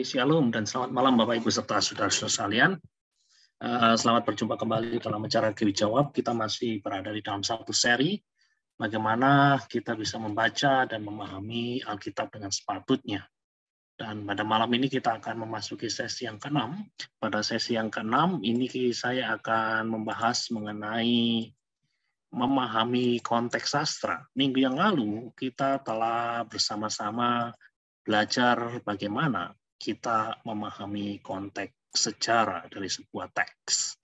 Shalom dan selamat malam Bapak Ibu serta saudara-saudara sekalian. Selamat berjumpa kembali dalam acara Kiwi Jawab. Kita masih berada di dalam satu seri bagaimana kita bisa membaca dan memahami Alkitab dengan sepatutnya. Dan pada malam ini kita akan memasuki sesi yang ke-6. Pada sesi yang ke-6 ini saya akan membahas mengenai memahami konteks sastra. Minggu yang lalu kita telah bersama-sama belajar bagaimana kita memahami konteks sejarah dari sebuah teks.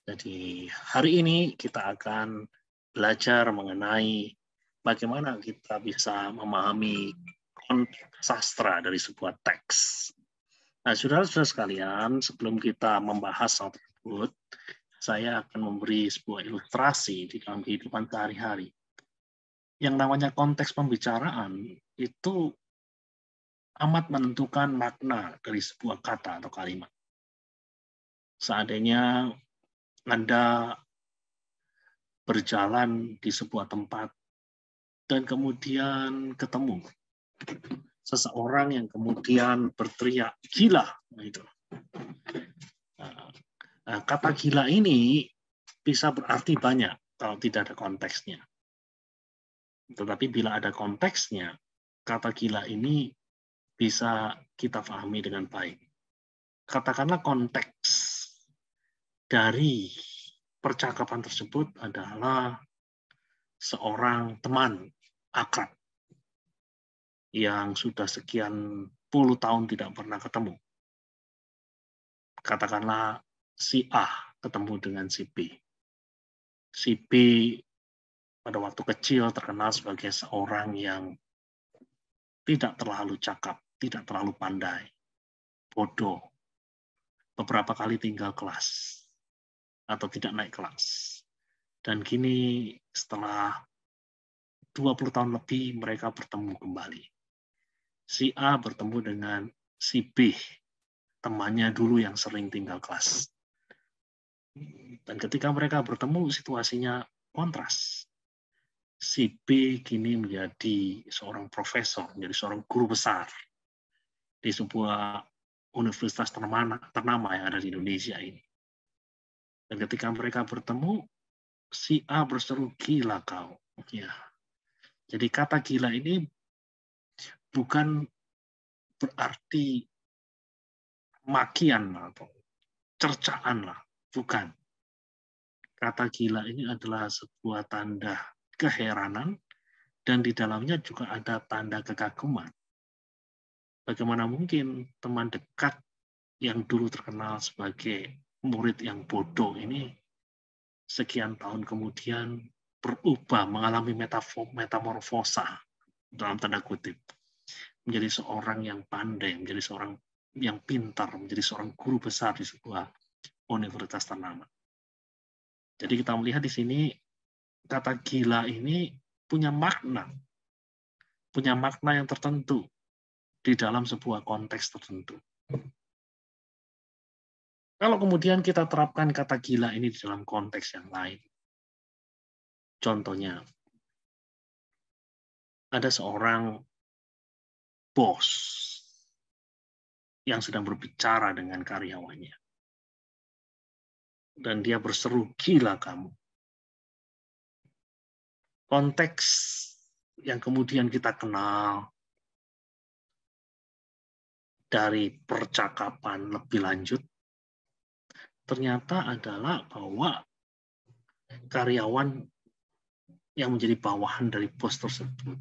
Jadi hari ini kita akan belajar mengenai bagaimana kita bisa memahami konteks sastra dari sebuah teks. Nah, saudara-saudara sekalian, sebelum kita membahas hal tersebut, saya akan memberi sebuah ilustrasi di dalam kehidupan sehari-hari. Yang namanya konteks pembicaraan itu amat menentukan makna dari sebuah kata atau kalimat. Seandainya Anda berjalan di sebuah tempat dan kemudian ketemu seseorang yang kemudian berteriak gila, kata gila ini bisa berarti banyak kalau tidak ada konteksnya. Tetapi bila ada konteksnya, kata gila ini bisa kita pahami dengan baik. Katakanlah konteks dari percakapan tersebut adalah seorang teman akrab yang sudah sekian puluh tahun tidak pernah ketemu. Katakanlah si A ketemu dengan si B. Si B pada waktu kecil terkenal sebagai seorang yang tidak terlalu cakap, tidak terlalu pandai, bodoh, beberapa kali tinggal kelas atau tidak naik kelas. Dan kini setelah 20 tahun lebih mereka bertemu kembali. Si A bertemu dengan si B, temannya dulu yang sering tinggal kelas. Dan ketika mereka bertemu situasinya kontras. Si B kini menjadi seorang profesor, menjadi seorang guru besar di sebuah universitas ternama yang ada di Indonesia ini. Dan ketika mereka bertemu, si A berseru, gila kau. Ya. Jadi kata gila ini bukan berarti makian atau cercaan lah, bukan. Kata gila ini adalah sebuah tanda keheranan dan di dalamnya juga ada tanda kekaguman. Bagaimana mungkin teman dekat yang dulu terkenal sebagai murid yang bodoh ini sekian tahun kemudian berubah, mengalami metamorfosa dalam tanda kutip, menjadi seorang yang pandai, menjadi seorang yang pintar, menjadi seorang guru besar di sebuah universitas ternama. Jadi kita melihat di sini kata gila ini punya makna yang tertentu di dalam sebuah konteks tertentu. Kalau kemudian kita terapkan kata gila ini di dalam konteks yang lain, contohnya ada seorang bos yang sedang berbicara dengan karyawannya. Dan dia berseru, gila kamu. Konteks yang kemudian kita kenal dari percakapan lebih lanjut, ternyata adalah bahwa karyawan yang menjadi bawahan dari bos tersebut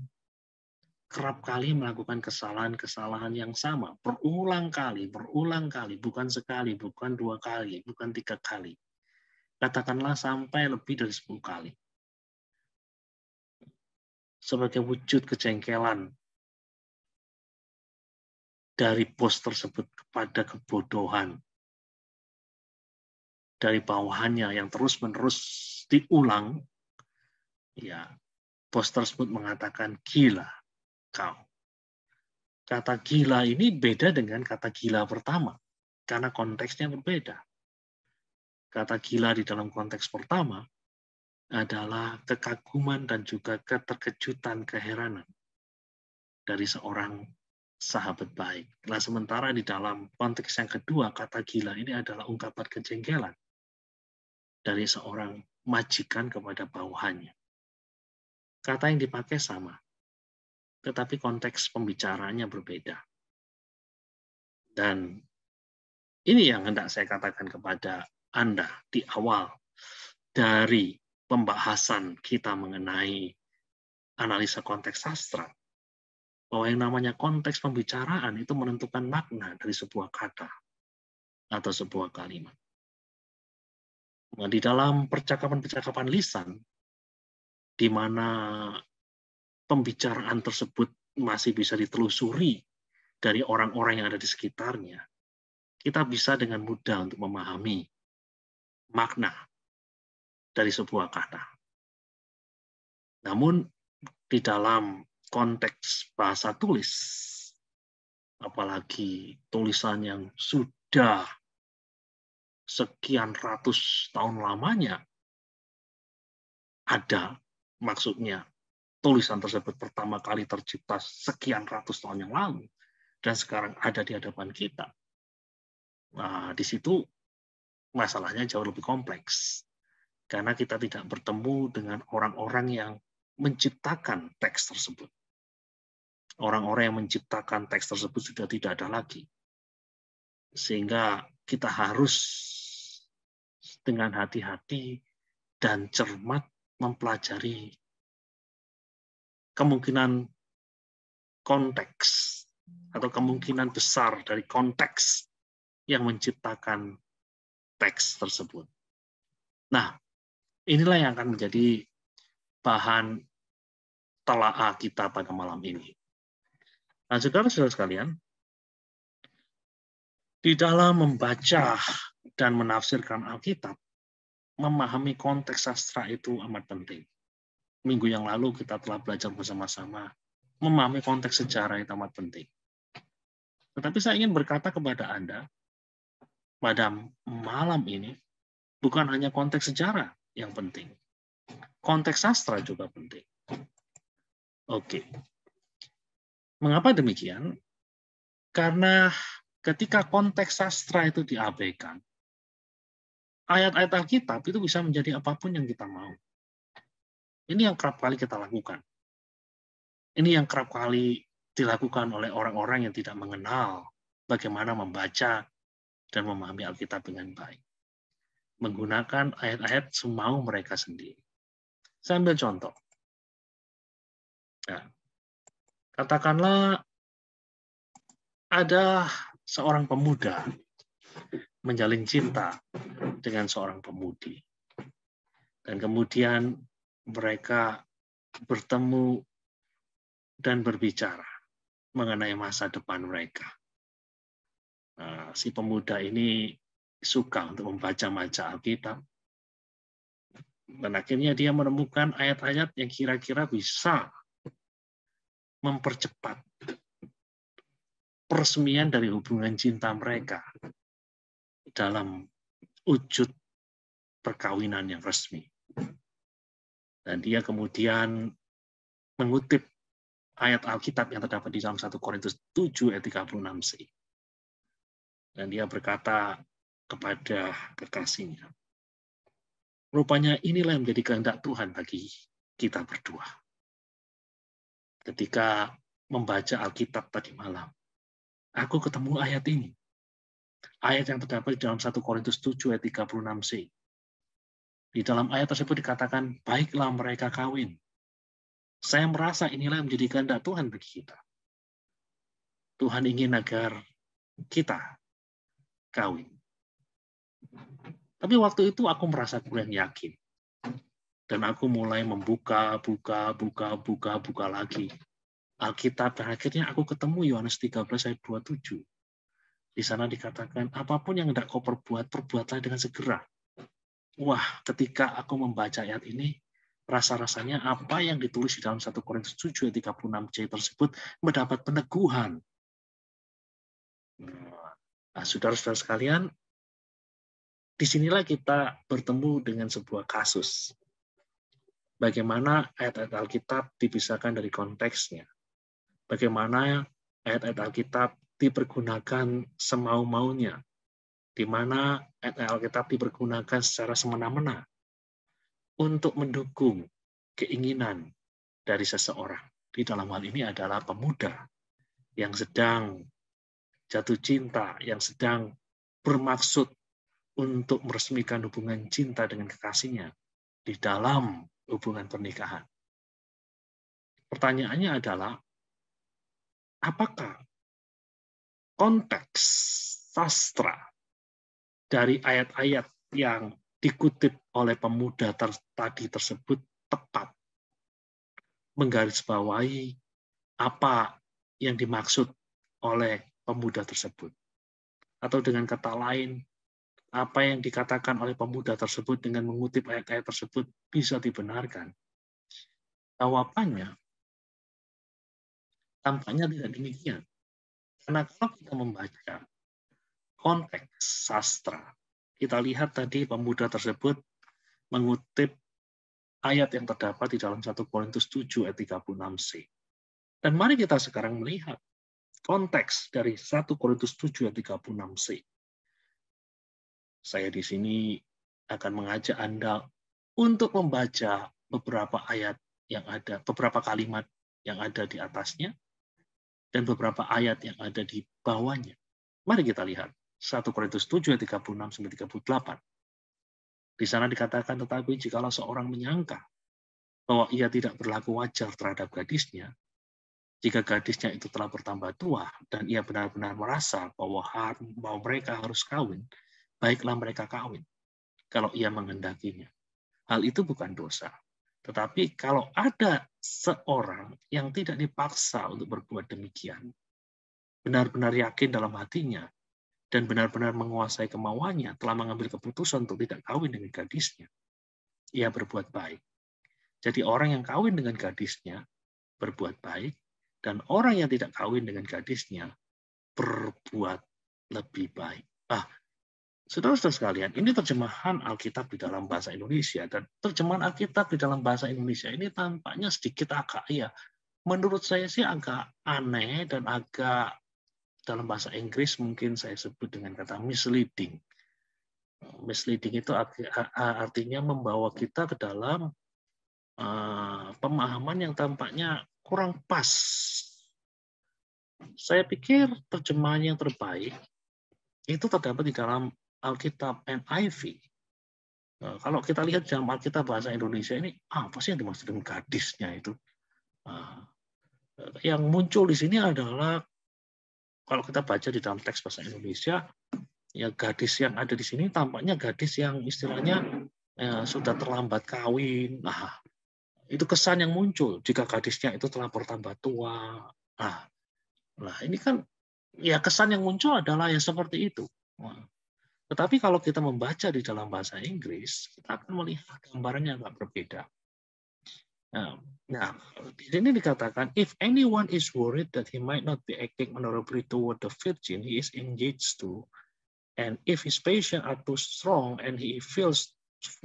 kerap kali melakukan kesalahan-kesalahan yang sama, berulang kali, bukan sekali, bukan 2 kali, bukan 3 kali. Katakanlah sampai lebih dari 10 kali. Sebagai wujud kejengkelan dari bos tersebut kepada kebodohan dari bawahannya yang terus-menerus diulang, ya, bos tersebut mengatakan, gila kau. Kata gila ini beda dengan kata gila pertama, karena konteksnya berbeda. Kata gila di dalam konteks pertama adalah kekaguman dan juga keterkejutan, keheranan dari seorang sahabat baik. Nah, sementara di dalam konteks yang kedua, kata gila ini adalah ungkapan kejengkelan dari seorang majikan kepada bawahannya. Kata yang dipakai sama, tetapi konteks pembicaraannya berbeda. Dan ini yang hendak saya katakan kepada Anda di awal dari pembahasan kita mengenai analisa konteks sastra, bahwa yang namanya konteks pembicaraan itu menentukan makna dari sebuah kata atau sebuah kalimat. Nah, di dalam percakapan-percakapan lisan, di mana pembicaraan tersebut masih bisa ditelusuri dari orang-orang yang ada di sekitarnya, kita bisa dengan mudah untuk memahami makna dari sebuah kata. Namun, di dalam konteks bahasa tulis, apalagi tulisan yang sudah sekian ratus tahun lamanya ada, maksudnya tulisan tersebut pertama kali tercipta sekian ratus tahun yang lalu, dan sekarang ada di hadapan kita. Nah, di situ masalahnya jauh lebih kompleks. Karena kita tidak bertemu dengan orang-orang yang menciptakan teks tersebut. Orang-orang yang menciptakan teks tersebut sudah tidak ada lagi. Sehingga kita harus dengan hati-hati dan cermat mempelajari kemungkinan konteks atau kemungkinan besar dari konteks yang menciptakan teks tersebut. Nah, inilah yang akan menjadi bahan telaah kita pada malam ini. Nah, saudara-saudara sekalian, di dalam membaca dan menafsirkan Alkitab, memahami konteks sastra itu amat penting. Minggu yang lalu kita telah belajar bersama-sama, memahami konteks sejarah itu amat penting. Tetapi saya ingin berkata kepada Anda, pada malam ini, bukan hanya konteks sejarah yang penting. Konteks sastra juga penting. Oke. Mengapa demikian? Karena ketika konteks sastra itu diabaikan, ayat-ayat Alkitab itu bisa menjadi apapun yang kita mau. Ini yang kerap kali kita lakukan. Ini yang kerap kali dilakukan oleh orang-orang yang tidak mengenal bagaimana membaca dan memahami Alkitab dengan baik. Menggunakan ayat-ayat semau mereka sendiri. Saya ambil contoh. Nah, katakanlah ada seorang pemuda menjalin cinta dengan seorang pemudi. Dan kemudian mereka bertemu dan berbicara mengenai masa depan mereka. Nah, si pemuda ini suka untuk membaca-baca Alkitab. Dan akhirnya dia menemukan ayat-ayat yang kira-kira bisa mempercepat peresmian dari hubungan cinta mereka dalam wujud perkawinan yang resmi. Dan dia kemudian mengutip ayat Alkitab yang terdapat di dalam 1 Korintus 7 ayat 36c. Dan dia berkata kepada kekasihnya, rupanya inilah yang menjadi kehendak Tuhan bagi kita berdua. Ketika membaca Alkitab tadi malam, aku ketemu ayat ini. Ayat yang terdapat di dalam 1 Korintus 7 ayat 36c. Di dalam ayat tersebut dikatakan, baiklah mereka kawin. Saya merasa inilah yang menjadi kehendak Tuhan bagi kita. Tuhan ingin agar kita kawin. Tapi waktu itu aku merasa kurang yakin. Dan aku mulai buka lagi Alkitab. Dan akhirnya aku ketemu Yohanes 13 ayat 27. Di sana dikatakan, apapun yang hendak kau perbuat, perbuatlah dengan segera. Wah, ketika aku membaca ayat ini, rasa-rasanya apa yang ditulis di dalam 1 Korintus 7 ayat 36c tersebut mendapat peneguhan. Nah, saudara-saudara sekalian, disinilah kita bertemu dengan sebuah kasus. Bagaimana ayat-ayat Alkitab dipisahkan dari konteksnya. Bagaimana ayat-ayat Alkitab dipergunakan semau-maunya, di mana ayat-ayat Alkitab dipergunakan secara semena-mena untuk mendukung keinginan dari seseorang. Di dalam hal ini adalah pemuda yang sedang jatuh cinta, yang sedang bermaksud untuk meresmikan hubungan cinta dengan kekasihnya di dalam hubungan pernikahan. Pertanyaannya adalah, apakah konteks sastra dari ayat-ayat yang dikutip oleh pemuda tadi tersebut tepat menggarisbawahi apa yang dimaksud oleh pemuda tersebut? Atau dengan kata lain, apa yang dikatakan oleh pemuda tersebut dengan mengutip ayat-ayat tersebut bisa dibenarkan? Jawabannya, tampaknya tidak demikian. Karena kalau kita membaca konteks sastra, kita lihat tadi pemuda tersebut mengutip ayat yang terdapat di dalam 1 Korintus 7 ayat 36c. Dan mari kita sekarang melihat konteks dari 1 Korintus 7 ayat 36c. Saya di sini akan mengajak Anda untuk membaca beberapa ayat yang ada, beberapa kalimat yang ada di atasnya, dan beberapa ayat yang ada di bawahnya. Mari kita lihat 1 Korintus 7 ayat 36-38. Di sana dikatakan, tetapi jikalau seorang menyangka bahwa ia tidak berlaku wajar terhadap gadisnya, jika gadisnya itu telah bertambah tua dan ia benar-benar merasa bahwa mereka harus kawin, baiklah mereka kawin kalau ia menghendakinya. Hal itu bukan dosa. Tetapi kalau ada seorang yang tidak dipaksa untuk berbuat demikian, benar-benar yakin dalam hatinya, dan benar-benar menguasai kemauannya, telah mengambil keputusan untuk tidak kawin dengan gadisnya, ia berbuat baik. Jadi orang yang kawin dengan gadisnya berbuat baik, dan orang yang tidak kawin dengan gadisnya berbuat lebih baik. Saudara-saudara sekalian, ini terjemahan Alkitab di dalam bahasa Indonesia, dan terjemahan Alkitab di dalam bahasa Indonesia ini tampaknya sedikit menurut saya sih agak aneh dan agak, dalam bahasa Inggris mungkin saya sebut dengan kata misleading. Misleading itu artinya membawa kita ke dalam pemahaman yang tampaknya kurang pas. Saya pikir terjemahan yang terbaik itu terdapat di dalam Alkitab NIV. Kalau kita lihat dalam Alkitab bahasa Indonesia ini, apa sih yang dimaksud dengan gadisnya itu? Yang muncul di sini adalah, kalau kita baca di dalam teks bahasa Indonesia, ya gadis yang ada di sini tampaknya gadis yang istilahnya sudah terlambat kawin. Nah, itu kesan yang muncul jika gadisnya itu telah bertambah tua. Nah, ini kan ya kesan yang muncul adalah yang seperti itu. Tetapi kalau kita membaca di dalam bahasa Inggris, kita akan melihat gambarannya agak berbeda. Nah, di sini dikatakan, if anyone is worried that he might not be acting honorably toward the virgin he is engaged to, and if his passions are too strong and he feels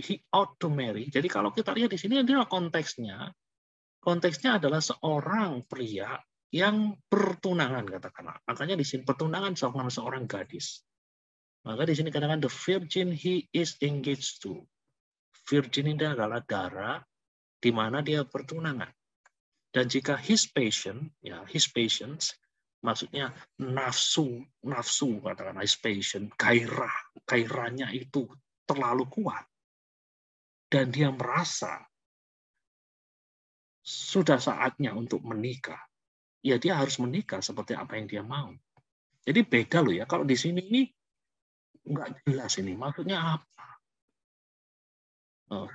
he ought to marry. Jadi kalau kita lihat di sini adalah konteksnya adalah seorang pria yang bertunangan, katakanlah. Makanya di sini pertunangan sama seorang gadis. Maka di sini katakan the virgin he is engaged to. Virgin ini adalah darah di mana dia bertunangan. Dan jika his patience, maksudnya nafsu katakan his passion, gairahnya itu terlalu kuat, dan dia merasa sudah saatnya untuk menikah, ya dia harus menikah seperti apa yang dia mau. Jadi beda loh ya, kalau di sini ini nggak jelas ini maksudnya apa.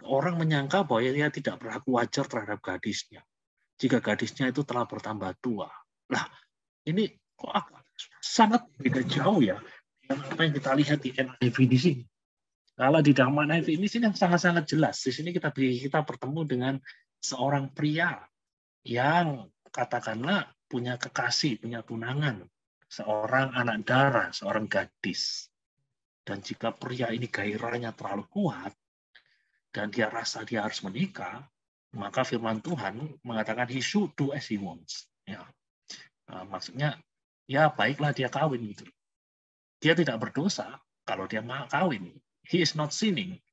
Orang menyangka bahwa dia tidak berlaku wajar terhadap gadisnya jika gadisnya itu telah bertambah tua. Nah, ini kok sangat beda jauh ya dengan apa yang kita lihat di NIV di sini. Kalau di dalam NIV ini sini sangat-sangat jelas. Di sini kita bertemu dengan seorang pria yang katakanlah punya kekasih, punya tunangan, seorang anak darah, seorang gadis. Dan jika pria ini gairahnya terlalu kuat, dan dia rasa dia harus menikah, maka firman Tuhan mengatakan he should do as he wants. Ya. Maksudnya ya baiklah dia kawin gitu. Dia tidak berdosa kalau dia mau kawin. He is not sinning.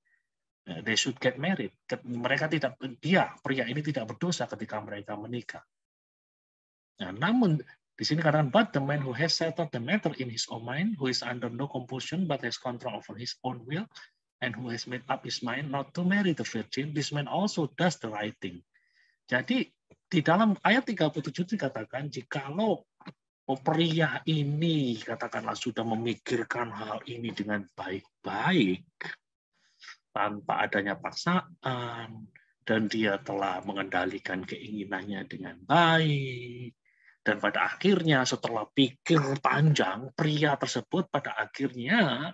They should get married. Pria ini tidak berdosa ketika mereka menikah. Nah, namun di sini katakan, but the man who has settled the matter in his own mind, who is under no compulsion but has control over his own will, and who has made up his mind not to marry the virgin, this man also does the right thing. Jadi di dalam ayat 37 dikatakan, jikalau pria ini katakanlah sudah memikirkan hal ini dengan baik-baik, tanpa adanya paksaan, dan dia telah mengendalikan keinginannya dengan baik, dan pada akhirnya setelah pikir panjang, pria tersebut pada akhirnya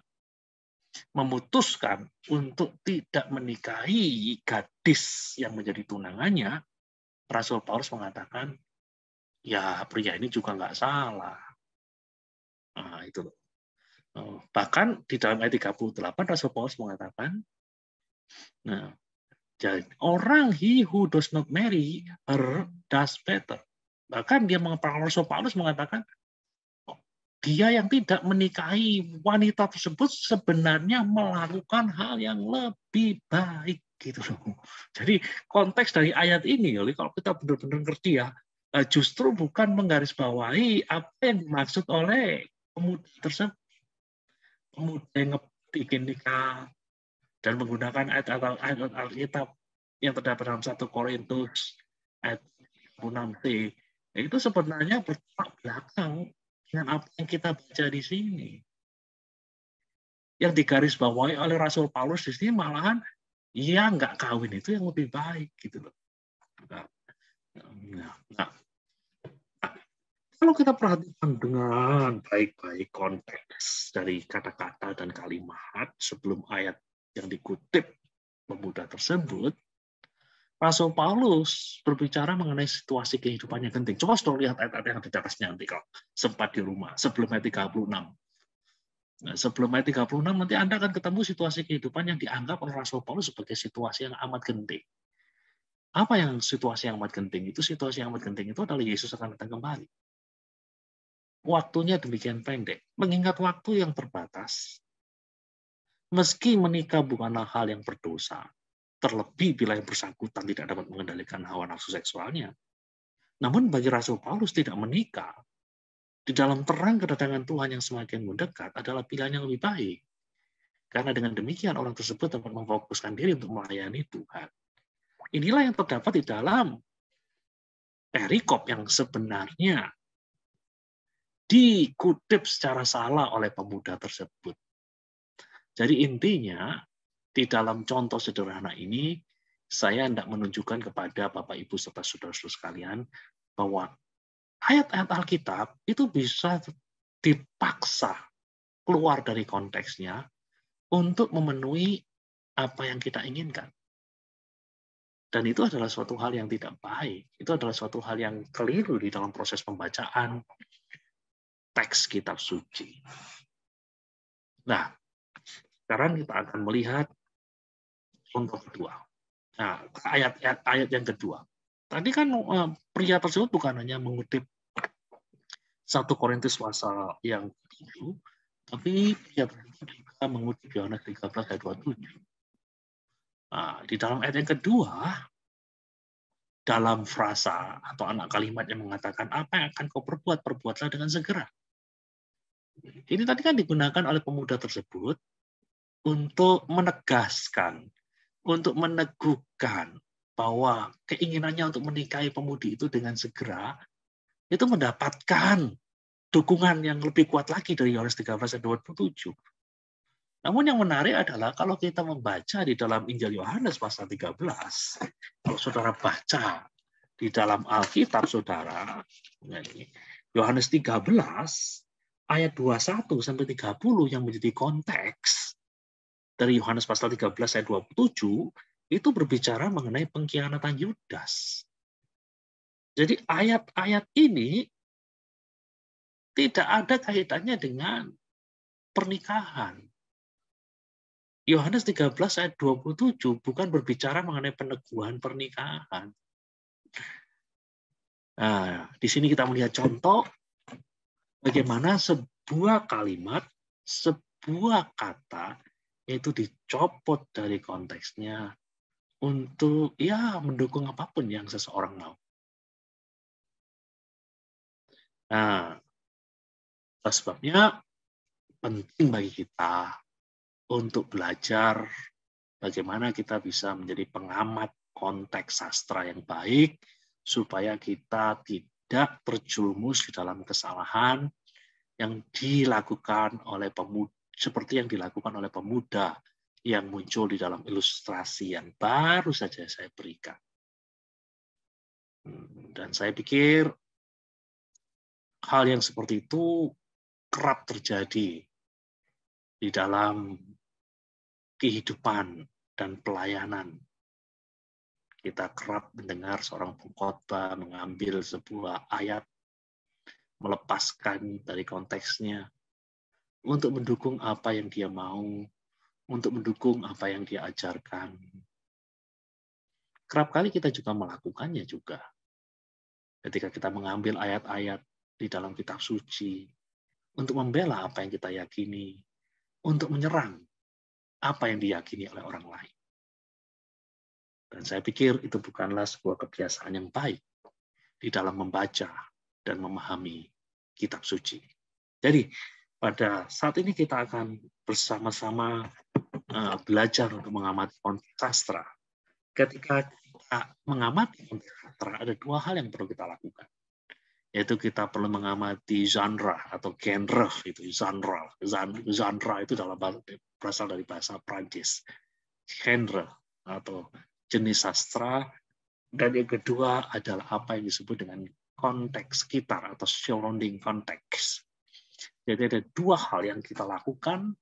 memutuskan untuk tidak menikahi gadis yang menjadi tunangannya. Rasul Paulus mengatakan, ya pria ini juga nggak salah. Nah, itu. Bahkan di dalam ayat 38 Rasul Paulus mengatakan, nah, jadi orang he who does not marry her does better. Bahkan Rasul Paulus mengatakan, dia yang tidak menikahi wanita tersebut sebenarnya melakukan hal yang lebih baik gitu loh. Jadi konteks dari ayat ini, kalau kita benar-benar ngerti ya, justru bukan menggarisbawahi apa yang dimaksud oleh pemuda tersebut, pemuda yang bikin nikah dan menggunakan ayat Alkitab yang terdapat dalam 1 Korintus ayat 6c, itu sebenarnya bertolak belakang dengan apa yang kita baca di sini. Yang digarisbawahi oleh Rasul Paulus di sini malahan, ya nggak kawin itu yang lebih baik gitu loh. Nah, kalau kita perhatikan dengan baik-baik konteks dari kata-kata dan kalimat sebelum ayat yang dikutip pemuda tersebut, Rasul Paulus berbicara mengenai situasi kehidupannya genting. Coba sudah lihat ayat-ayat yang di atasnya nanti kalau sempat di rumah, sebelum ayat 36. Nah, sebelum ayat 36 nanti Anda akan ketemu situasi kehidupan yang dianggap oleh Rasul Paulus sebagai situasi yang amat genting. Apa yang situasi yang amat genting? Itu situasi yang amat genting itu adalah Yesus akan datang kembali. Waktunya demikian pendek. Mengingat waktu yang terbatas, meski menikah bukanlah hal yang berdosa, terlebih bila yang bersangkutan tidak dapat mengendalikan hawa nafsu seksualnya. Namun bagi Rasul Paulus tidak menikah di dalam terang kedatangan Tuhan yang semakin mendekat adalah pilihan yang lebih baik. Karena dengan demikian orang tersebut dapat memfokuskan diri untuk melayani Tuhan. Inilah yang terdapat di dalam perikop yang sebenarnya dikutip secara salah oleh pemuda tersebut. Jadi intinya, di dalam contoh sederhana ini, saya hendak menunjukkan kepada Bapak, Ibu, serta saudara-saudara sekalian, bahwa ayat-ayat Alkitab itu bisa dipaksa keluar dari konteksnya untuk memenuhi apa yang kita inginkan. Dan itu adalah suatu hal yang tidak baik. Itu adalah suatu hal yang keliru di dalam proses pembacaan teks kitab suci. Nah, sekarang kita akan melihat contoh kedua. Nah, ayat yang kedua. Tadi kan pria tersebut bukan hanya mengutip 1 Korintus pasal yang 7, tapi pria tersebut juga mengutip Yohanes 13 ayat 27. Nah, di dalam ayat yang kedua, dalam frasa atau anak kalimat yang mengatakan, apa yang akan kau perbuat, perbuatlah dengan segera. Ini tadi kan digunakan oleh pemuda tersebut untuk menegaskan, untuk meneguhkan bahwa keinginannya untuk menikahi pemudi itu dengan segera, itu mendapatkan dukungan yang lebih kuat lagi dari Yohanes 13 ayat 27. Namun yang menarik adalah kalau kita membaca di dalam Injil Yohanes pasal 13, kalau saudara baca di dalam Alkitab saudara, Yohanes 13 ayat 21 sampai 30 yang menjadi konteks dari Yohanes pasal 13 ayat 27 itu berbicara mengenai pengkhianatan Yudas. Jadi ayat-ayat ini tidak ada kaitannya dengan pernikahan. Yohanes 13 ayat 27 bukan berbicara mengenai peneguhan pernikahan. Nah, di sini kita melihat contoh Bagaimana sebuah kalimat, sebuah kata itu dicopot dari konteksnya untuk ya mendukung apapun yang seseorang mau. Nah, sebabnya penting bagi kita untuk belajar bagaimana kita bisa menjadi pengamat konteks sastra yang baik supaya kita tidak terjerumus di dalam kesalahan yang dilakukan oleh pemuda, seperti yang dilakukan oleh pemuda yang muncul di dalam ilustrasi yang baru saja saya berikan. Dan saya pikir hal yang seperti itu kerap terjadi di dalam kehidupan dan pelayanan. Kita kerap mendengar seorang pengkhotbah mengambil sebuah ayat, melepaskan dari konteksnya untuk mendukung apa yang dia mau, untuk mendukung apa yang dia ajarkan. Kerap kali kita juga melakukannya juga. Ketika kita mengambil ayat-ayat di dalam kitab suci untuk membela apa yang kita yakini, untuk menyerang apa yang diyakini oleh orang lain. Dan saya pikir itu bukanlah sebuah kebiasaan yang baik di dalam membaca dan memahami kitab suci. Jadi, pada saat ini kita akan bersama-sama belajar untuk mengamati konteks sastra. Ketika kita mengamati konteks sastra, ada dua hal yang perlu kita lakukan. Yaitu kita perlu mengamati genre atau genre, itu genre. Genre itu berasal dari bahasa Prancis. Genre atau jenis sastra, dan yang kedua adalah apa yang disebut dengan konteks sekitar atau surrounding context. Jadi ada dua hal yang kita lakukan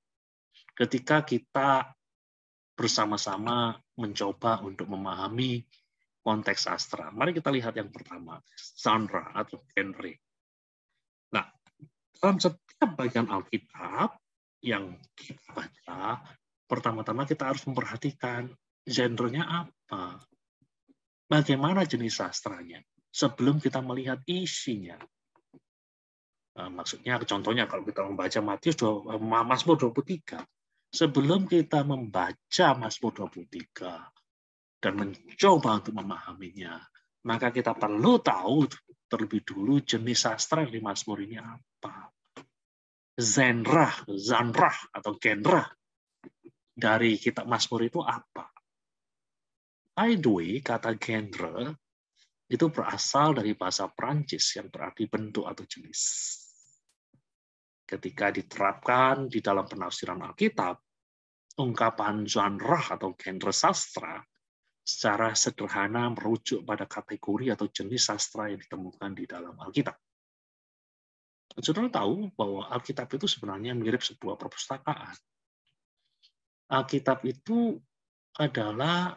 ketika kita bersama-sama mencoba untuk memahami konteks sastra. Mari kita lihat yang pertama, genre atau genre. Nah, dalam setiap bagian Alkitab yang kita baca, pertama-tama kita harus memperhatikan genrenya apa. Bagaimana jenis sastranya sebelum kita melihat isinya. Maksudnya, contohnya kalau kita membaca Mazmur 23, sebelum kita membaca Mazmur 23 dan mencoba untuk memahaminya, maka kita perlu tahu terlebih dulu jenis sastra yang di Mazmur ini apa. Genre atau genre dari kitab Mazmur itu apa. By the way, kata genre itu berasal dari bahasa Prancis yang berarti bentuk atau jenis. Ketika diterapkan di dalam penafsiran Alkitab, ungkapan genre atau genre sastra secara sederhana merujuk pada kategori atau jenis sastra yang ditemukan di dalam Alkitab. Saudara tahu bahwa Alkitab itu sebenarnya mirip sebuah perpustakaan. Alkitab itu adalah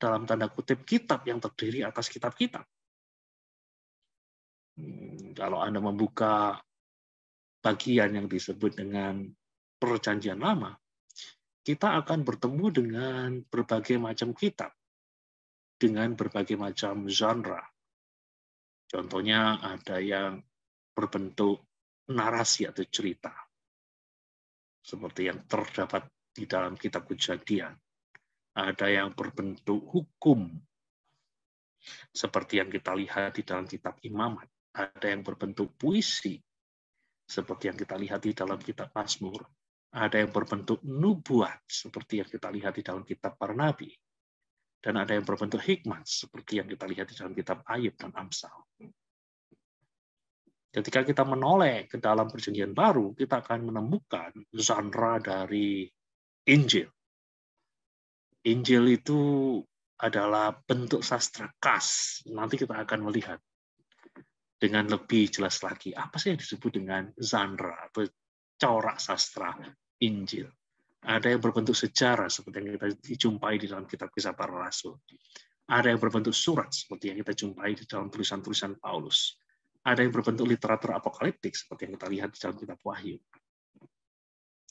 dalam tanda kutip kitab yang terdiri atas kitab-kitab. Kalau Anda membuka bagian yang disebut dengan Perjanjian Lama, kita akan bertemu dengan berbagai macam kitab, dengan berbagai macam genre. Contohnya ada yang berbentuk narasi atau cerita, seperti yang terdapat di dalam kitab Kejadian. Ada yang berbentuk hukum, seperti yang kita lihat di dalam kitab Imamat. Ada yang berbentuk puisi, seperti yang kita lihat di dalam kitab Mazmur. Ada yang berbentuk nubuat, seperti yang kita lihat di dalam kitab para nabi. Dan ada yang berbentuk hikmat, seperti yang kita lihat di dalam kitab Ayub dan Amsal. Ketika kita menoleh ke dalam Perjanjian Baru, kita akan menemukan genre dari Injil. Injil itu adalah bentuk sastra khas. Nanti kita akan melihat dengan lebih jelas lagi apa sih yang disebut dengan genre atau corak sastra Injil. Ada yang berbentuk sejarah seperti yang kita jumpai di dalam kitab Kisah Para Rasul. Ada yang berbentuk surat seperti yang kita jumpai di dalam tulisan-tulisan Paulus. Ada yang berbentuk literatur apokaliptik seperti yang kita lihat di dalam kitab Wahyu.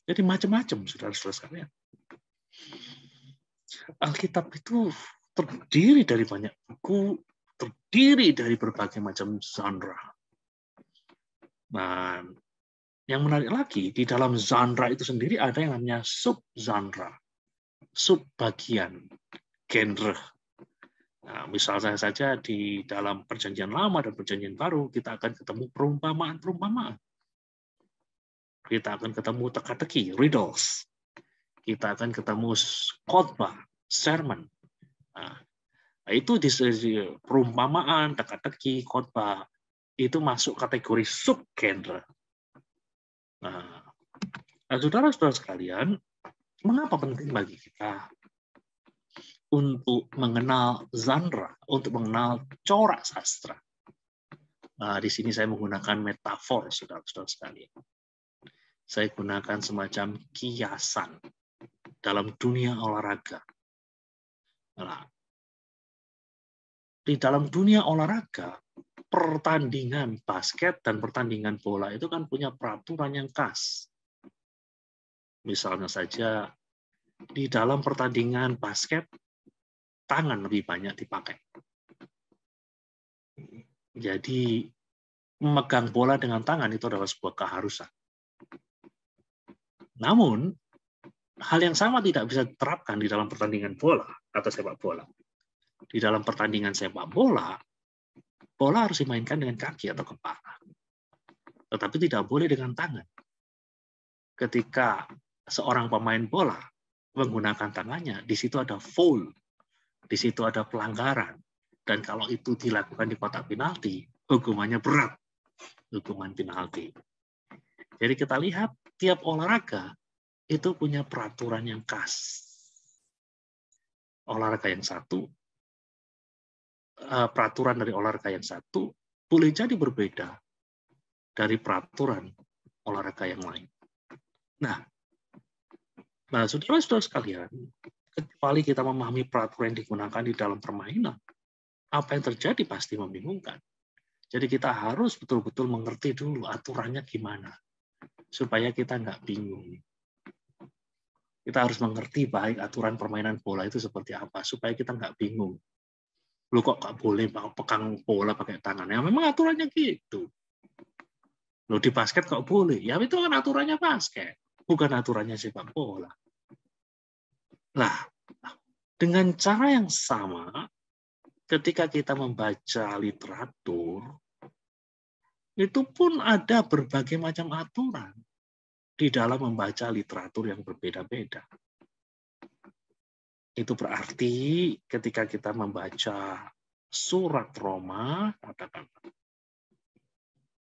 Jadi macam-macam, saudara-saudara sekalian. Alkitab itu terdiri dari banyak buku, terdiri dari berbagai macam genre. Nah, yang menarik lagi, di dalam genre itu sendiri ada yang namanya sub-genre, sub-bagian, genre. Nah, misalnya saja di dalam Perjanjian Lama dan Perjanjian Baru, kita akan ketemu perumpamaan-perumpamaan. Kita akan ketemu teka-teki, riddles. Kita akan ketemu khotbah, sermon. Nah, itu di perumpamaan, teka-teki, khotbah, itu masuk kategori sub-genre. Nah, saudara-saudara sekalian, mengapa penting bagi kita untuk mengenal genre, untuk mengenal corak sastra? Nah, di sini saya menggunakan metafor, saudara-saudara sekalian. Saya gunakan semacam kiasan dalam dunia olahraga. Nah, di dalam dunia olahraga, pertandingan basket dan pertandingan bola itu kan punya peraturan yang khas. Misalnya saja, di dalam pertandingan basket, tangan lebih banyak dipakai. Jadi, memegang bola dengan tangan itu adalah sebuah keharusan. Namun, hal yang sama tidak bisa diterapkan di dalam pertandingan bola atau sepak bola. Di dalam pertandingan sepak bola, bola harus dimainkan dengan kaki atau kepala. Tetapi tidak boleh dengan tangan. Ketika seorang pemain bola menggunakan tangannya, di situ ada foul, di situ ada pelanggaran. Dan kalau itu dilakukan di kotak penalti, hukumannya berat, hukuman penalti. Jadi kita lihat tiap olahraga itu punya peraturan yang khas. Olahraga yang satu, peraturan dari olahraga yang satu boleh jadi berbeda dari peraturan olahraga yang lain. Nah, saudara-saudara sekalian, kecuali kita memahami peraturan yang digunakan di dalam permainan, apa yang terjadi pasti membingungkan. Jadi kita harus betul-betul mengerti dulu aturannya gimana, supaya kita nggak bingung. Kita harus mengerti baik aturan permainan bola itu seperti apa, supaya kita nggak bingung. Lu kok nggak boleh pegang bola pakai tangan? Ya memang aturannya gitu. Lu di basket kok boleh? Ya itu kan aturannya basket, bukan aturannya sepak bola. Nah, dengan cara yang sama, ketika kita membaca literatur, itu pun ada berbagai macam aturan di dalam membaca literatur yang berbeda-beda. Itu berarti ketika kita membaca surat Roma, katakanlah,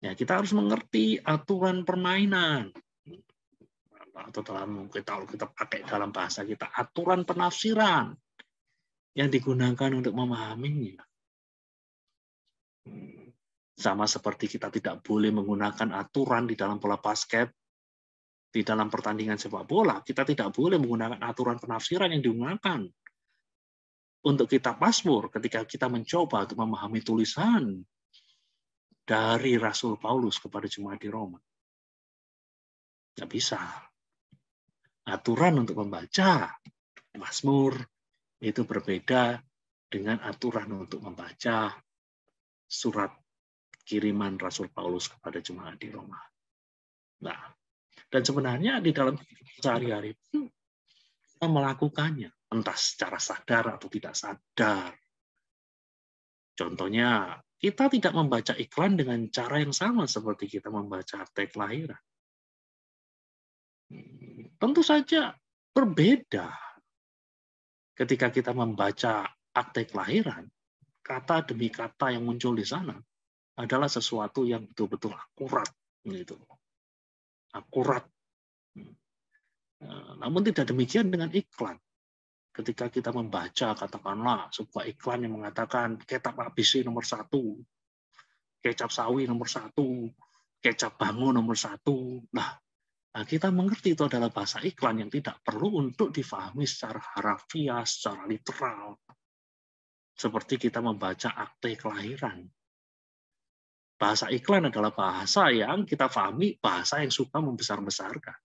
ya kita harus mengerti aturan permainan. Atau dalam kita pakai dalam bahasa kita, aturan penafsiran yang digunakan untuk memahaminya. Sama seperti kita tidak boleh menggunakan aturan di dalam bola basket, di dalam pertandingan sepak bola, kita tidak boleh menggunakan aturan penafsiran yang digunakan untuk kitab Mazmur ketika kita mencoba untuk memahami tulisan dari Rasul Paulus kepada jemaat di Roma. Nggak bisa. Aturan untuk membaca Mazmur itu berbeda dengan aturan untuk membaca surat kiriman Rasul Paulus kepada jemaat di Roma. Nah, dan sebenarnya di dalam sehari-hari kita melakukannya, entah secara sadar atau tidak sadar. Contohnya, kita tidak membaca iklan dengan cara yang sama seperti kita membaca akte kelahiran. Tentu saja berbeda. Ketika kita membaca akte kelahiran, kata demi kata yang muncul di sana adalah sesuatu yang betul-betul akurat, gitu. Akurat. Namun tidak demikian dengan iklan. Ketika kita membaca, katakanlah sebuah iklan yang mengatakan kecap ABC nomor 1, kecap sawi nomor 1, kecap bango nomor 1. Nah, kita mengerti itu adalah bahasa iklan yang tidak perlu untuk difahami secara harafiah, secara literal. Seperti kita membaca akte kelahiran. Bahasa iklan adalah bahasa yang kita pahami, bahasa yang suka membesar-besarkan.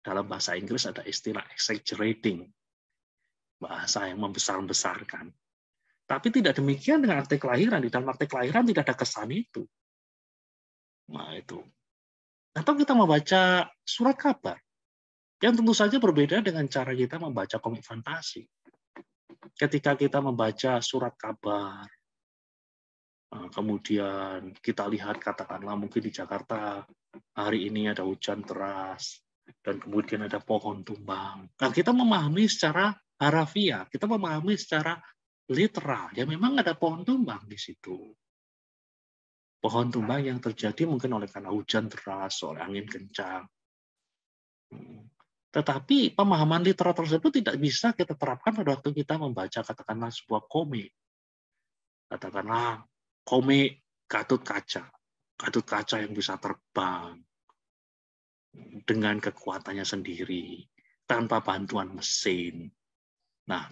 Dalam bahasa Inggris ada istilah exaggerating, bahasa yang membesar-besarkan. Tapi tidak demikian dengan akte kelahiran. Di dalam akte kelahiran tidak ada kesan itu. Nah, itu. Atau kita membaca surat kabar, yang tentu saja berbeda dengan cara kita membaca komik fantasi. Ketika kita membaca surat kabar, kemudian kita lihat katakanlah mungkin di Jakarta hari ini ada hujan deras, dan kemudian ada pohon tumbang. Nah, kita memahami secara harafiah, kita memahami secara literal. Ya memang ada pohon tumbang di situ. Pohon tumbang yang terjadi mungkin oleh karena hujan deras, oleh angin kencang. Tetapi pemahaman literal tersebut tidak bisa kita terapkan pada waktu kita membaca katakanlah sebuah komik. Katakanlah komik Gatot Kaca. Gatot Kaca yang bisa terbang dengan kekuatannya sendiri, tanpa bantuan mesin. Nah,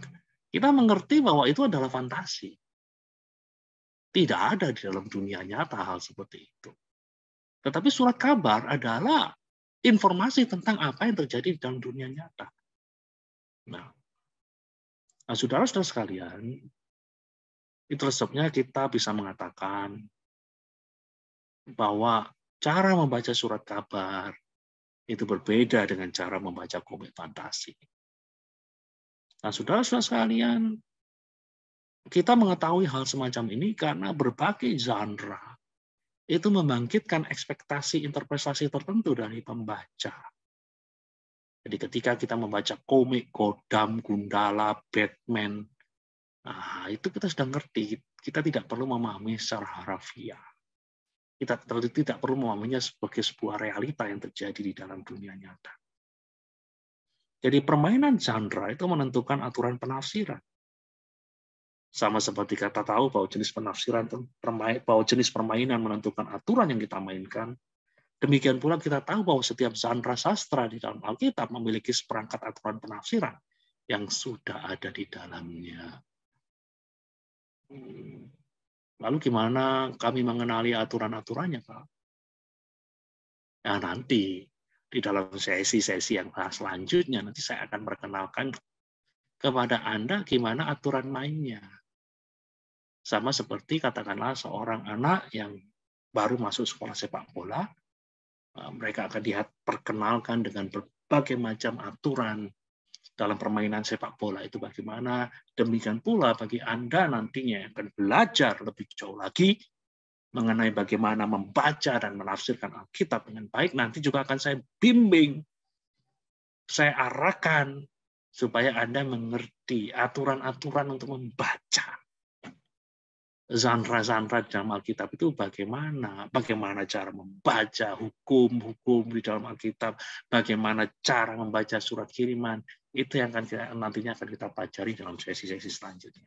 kita mengerti bahwa itu adalah fantasi. Tidak ada di dalam dunia nyata hal seperti itu. Tetapi surat kabar adalah informasi tentang apa yang terjadi di dalam dunia nyata. Nah, saudara-saudara sekalian, itu sebabnya kita bisa mengatakan bahwa cara membaca surat kabar itu berbeda dengan cara membaca komik fantasi. Nah, saudara-saudara sekalian, kita mengetahui hal semacam ini karena berbagai genre itu membangkitkan ekspektasi interpretasi tertentu dari pembaca. Jadi ketika kita membaca komik Godam, Gundala, Batman, nah itu kita sudah ngerti. Kita tidak perlu memahami secara harafiah. Kita tidak perlu memahaminya sebagai sebuah realita yang terjadi di dalam dunia nyata. Jadi permainan genre itu menentukan aturan penafsiran. Sama seperti kata tahu bahwa jenis penafsiran, bahwa jenis permainan menentukan aturan yang kita mainkan, demikian pula kita tahu bahwa setiap genre sastra di dalam Alkitab memiliki seperangkat aturan penafsiran yang sudah ada di dalamnya. Lalu gimana kami mengenali aturan-aturannya, Pak? Nah, nanti di dalam sesi-sesi yang selanjutnya, nanti saya akan perkenalkan kepada Anda gimana aturan mainnya. Sama seperti katakanlah seorang anak yang baru masuk sekolah sepak bola, mereka akan diperkenalkan dengan berbagai macam aturan dalam permainan sepak bola itu bagaimana. Demikian pula bagi Anda nantinya yang akan belajar lebih jauh lagi mengenai bagaimana membaca dan menafsirkan Alkitab dengan baik, nanti juga akan saya bimbing, saya arahkan supaya Anda mengerti aturan-aturan untuk membaca. Genre-genre dalam Alkitab itu bagaimana cara membaca hukum-hukum di dalam Alkitab, bagaimana cara membaca surat kiriman, itu yang nantinya akan kita pelajari dalam sesi-sesi selanjutnya.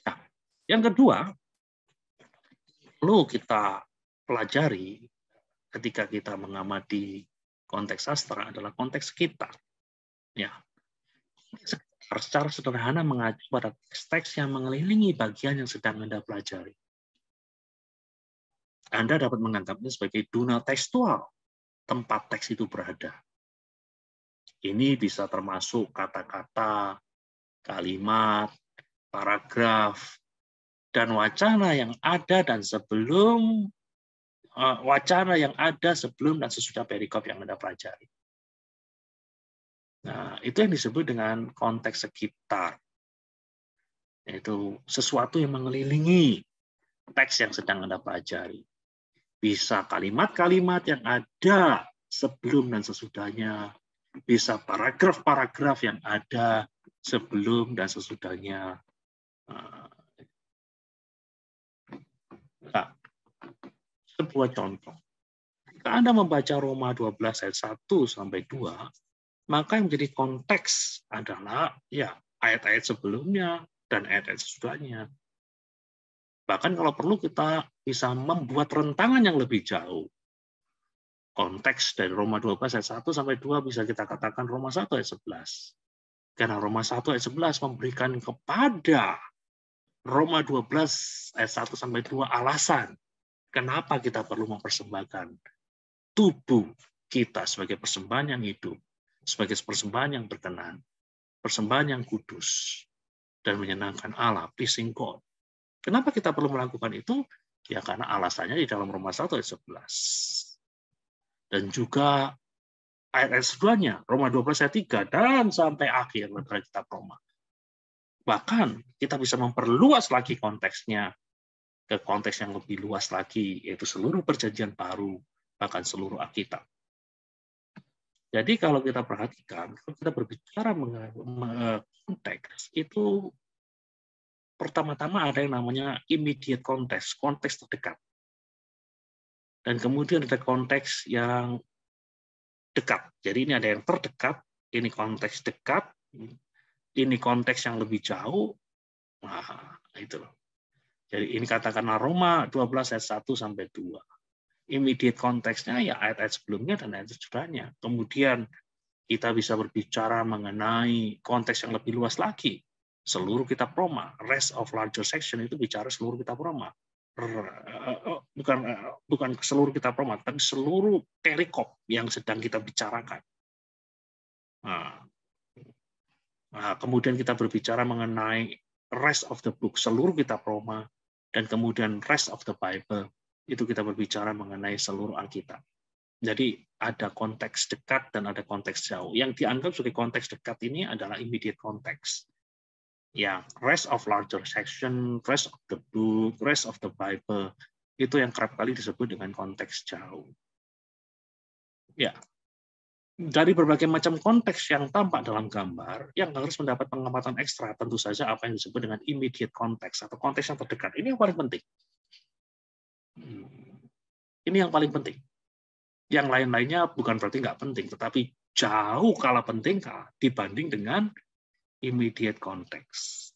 Nah, yang kedua, perlu kita pelajari ketika kita mengamati konteks sastra adalah konteks sekitar. Ya, secara sederhana mengacu pada teks-teks yang mengelilingi bagian yang sedang Anda pelajari. Anda dapat menganggapnya sebagai dunia tekstual, tempat teks itu berada. Ini bisa termasuk kata-kata, kalimat, paragraf, dan wacana yang ada dan sebelum dan sesudah perikop yang Anda pelajari. Nah, itu yang disebut dengan konteks sekitar. Yaitu sesuatu yang mengelilingi teks yang sedang Anda pelajari. Bisa kalimat-kalimat yang ada sebelum dan sesudahnya. Bisa paragraf-paragraf yang ada sebelum dan sesudahnya. Nah, sebuah contoh. Jika Anda membaca Roma 12 ayat 1 sampai 2, maka yang menjadi konteks adalah ya ayat-ayat sebelumnya dan ayat-ayat sesudahnya. Bahkan kalau perlu kita bisa membuat rentangan yang lebih jauh. Konteks dari Roma 12 ayat 1 sampai 2 bisa kita katakan Roma 1 ayat 11. Karena Roma 1 ayat 11 memberikan kepada Roma 12 ayat 1 sampai 2 alasan kenapa kita perlu mempersembahkan tubuh kita sebagai persembahan yang hidup, sebagai persembahan yang berkenan, persembahan yang kudus, dan menyenangkan Allah, pleasing God. Kenapa kita perlu melakukan itu? Ya karena alasannya di dalam Roma 1 ayat 11. Dan juga ayat sebelumnya, Roma 12 ayat 3, dan sampai akhir dari kitab Roma. Bahkan kita bisa memperluas lagi konteksnya ke konteks yang lebih luas lagi, yaitu seluruh perjanjian baru, bahkan seluruh Alkitab. Jadi kalau kita perhatikan, kalau kita berbicara mengenai konteks, itu pertama-tama ada yang namanya immediate context, konteks terdekat. Dan kemudian ada konteks yang dekat. Jadi ini ada yang terdekat, ini konteks dekat, ini konteks yang lebih jauh. Nah, itu loh. Jadi ini katakanlah Roma 12 ayat 1 sampai 2. Immediate konteksnya ya ayat-ayat sebelumnya dan ayat sesudahnya. Kemudian kita bisa berbicara mengenai konteks yang lebih luas lagi. Seluruh kitab Roma, rest of larger section itu bicara seluruh kitab Roma. Bukan seluruh kitab Roma, tapi seluruh perikop yang sedang kita bicarakan. Nah, kemudian kita berbicara mengenai rest of the book, seluruh kitab Roma, dan kemudian rest of the Bible, itu kita berbicara mengenai seluruh Alkitab. Jadi ada konteks dekat dan ada konteks jauh. Yang dianggap sebagai konteks dekat ini adalah immediate context. Yang rest of larger section, rest of the book, rest of the Bible, itu yang kerap kali disebut dengan konteks jauh. Ya, dari berbagai macam konteks yang tampak dalam gambar, yang harus mendapat pengamatan ekstra, tentu saja apa yang disebut dengan immediate context atau konteks yang terdekat. Ini yang paling penting. Ini yang paling penting. Yang lain-lainnya bukan berarti nggak penting, tetapi jauh kalah penting dibanding dengan immediate context.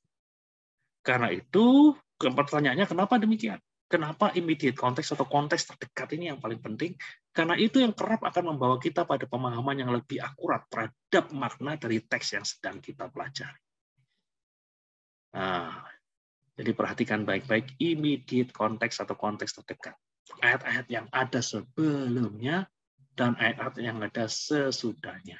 Karena itu, pertanyaannya kenapa demikian? Kenapa immediate context atau konteks terdekat ini yang paling penting? Karena itu yang kerap akan membawa kita pada pemahaman yang lebih akurat terhadap makna dari teks yang sedang kita pelajari. Nah, jadi perhatikan baik-baik immediate context atau konteks terdekat. Ayat-ayat yang ada sebelumnya dan ayat-ayat yang ada sesudahnya.